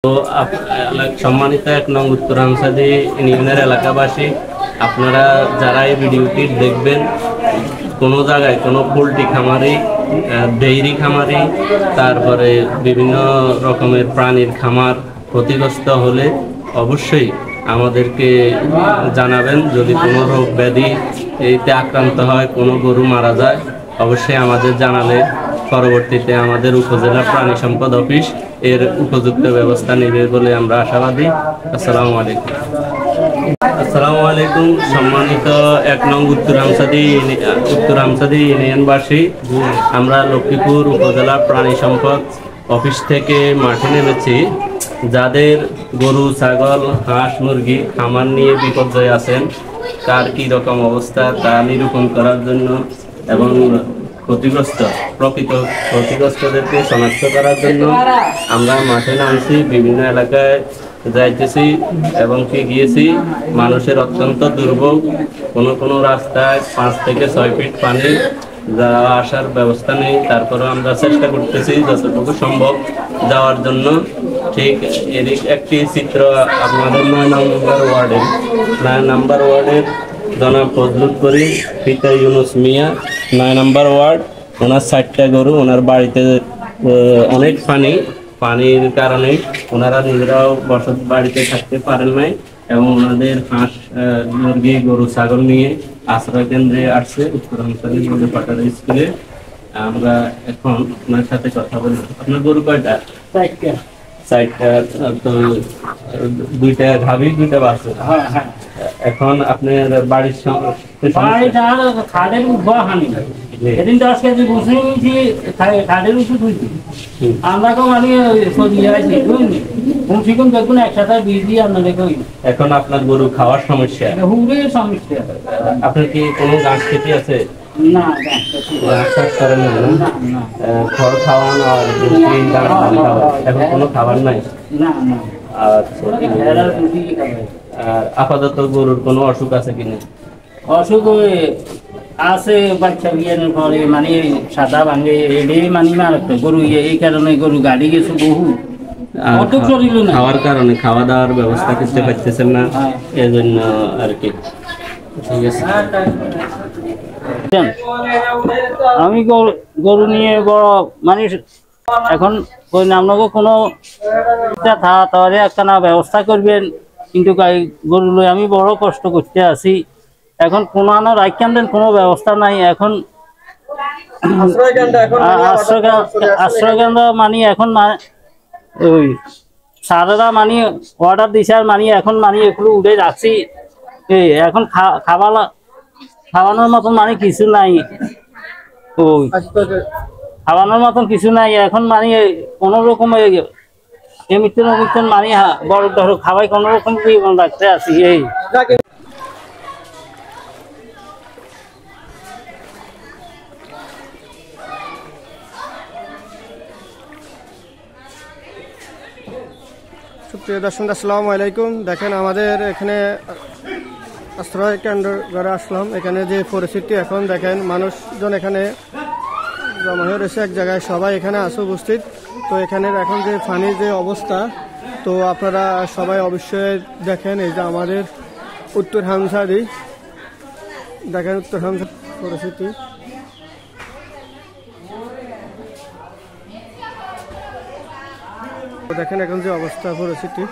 তো সম্মানিত ১ নং উত্তর হামসাদি ইউনিয়নের এলাকাবাসী, আপনারা যারা এই ভিডিওটি দেখবেন, কোনো জায়গায় কোনো পোলট্রি খামারি, ডেইরি খামারি, তারপরে বিভিন্ন রকমের প্রাণীর খামার ক্ষতিগ্রস্ত হলে অবশ্যই আমাদেরকে জানাবেন। যদি কোনো রোগ ব্যাধি এইতে আক্রান্ত হয়, কোনো গরু মারা যায়, অবশ্যই আমাদের জানালে পরবর্তীতে আমাদের উপজেলা প্রাণী সম্পদ অফিস এর উপযুক্ত ব্যবস্থা নেবে বলে আমরা আশাবাদী। আসসালামু আলাইকুম। আসসালামু আলাইকুম। সম্মানিত ১ নং উত্তর হামসাদি ইউনিয়নবাসী, আমরা লক্ষ্মীপুর উপজেলা প্রাণী সম্পদ অফিস থেকে মাঠে নেমেছি। যাদের গরু, ছাগল, হাঁস, মুরগি খামার নিয়ে বিপর্যয় আছেন, কার কী রকম অবস্থা তা নিরূপণ করার জন্য এবং প্রকৃত ক্ষতিগ্রস্তদেরকে শনাক্ত করার জন্য আমরা মাঠে নামছি, বিভিন্ন এলাকায় যাইতেছি এবং গিয়েছি। মানুষের অত্যন্ত দুর্ভোগ, কোনো রাস্তায় ৫ থেকে ৬ ফিট পানি যাওয়া আসার ব্যবস্থা নেই। তারপরেও আমরা চেষ্টা করতেছি যতটুকু সম্ভব যাওয়ার জন্য। ঠিক এরই একটি চিত্র আপনাদের ৯ নম্বর ওয়ার্ডের জনাব ফজলুল করিম, পিতা ইউনুস মিয়া, ৯ নম্বর ওয়ার্ড। ওনার ৬০টা গরু, ওনার বাড়িতে অনেক পানির কারণে ওনারা নিজেরাও বাড়িতে থাকতে পারেন নাই এবং ওনাদের হাঁস, মুরগি, গরু, ছাগল নিয়ে আশ্রয় কেন্দ্রে আসছে উত্তর হামসাদি পাটারা স্কুলে। আমরা এখন ওনার সাথে কথা বলবো। আপনার গরু কয়টা? ৪টা। তো ২টা গাভী, 2টা বাছুর। এখন আপনার বাড়ির এদিন 10 কেজি বসে নিয়েছি, খাটের ওষুধ হয়েছি। আমরা তো মানে কমসিকম দেখুন একসাথে বীজ দিয়ে আপনাদের কই। এখন আপনার গরু খাওয়ার সমস্যা, সমস্যা। আপনার কি কোনো গাছ খেতে আছে? না, খড় খাওয়ান আর এখন কোনো খাবার নাই। আপাতত গরুর কোনো অসুখ আছে কিনা? অসুখ আছে, বাচ্চা বিয়ানোর পরে মানে সাদা ভাঙে এটাই মানে মারাত্মক গরু। এই কারণে গরু গাড়ি গেছে বহু, খাওয়ার কারণে খাওয়া দাওয়ার ব্যবস্থা করতে পারতেছেন না, এই জন্য আর কি। ঠিক আছে, আমি গরু নিয়ে বড় মানুষ এখন ওই নামনগো কোনো একটা না ব্যবস্থা করবেন, কিন্তু গরু লই আমি বড় কষ্ট করতে আছি। এখন কোনো রাখেন কোনো ব্যবস্থা নাই। এখন আশ্রয় কেন্দ্র মানি এখন ওই সারেরা মানি অর্ডার দিছে আর মানি এখন মানি এগুলো উঠে রাখছি। এখন খাওয়ানোর মতন মানে কিছু নাই, ওই খাওয়ানোর মতন কিছু নাই। এখন মানে কোন রকম এমনিতে মানে বড় ধরো খাওয়াই কোন রকম রাখতে আছি। এই সুপ্রিয় দর্শক, আসসালামু আলাইকুম। দেখেন আমাদের এখানে আশ্রয় কেন্দ্র ঘরে আসলাম। এখানে যে পরিস্থিতি এখন দেখেন, মানুষজন এখানে জমা হয়ে রয়েছে এক জায়গায়, সবাই এখানে আছে উপস্থিত। তো এখানের এখন যে পানির যে অবস্থা, তো আপনারা সবাই অবশ্যই দেখেন। এই যে আমাদের উত্তর হামসাদি, দেখেন উত্তর হামসা পরিস্থিতি। দেখেন এখন যে অবস্থা পরিস্থিতি।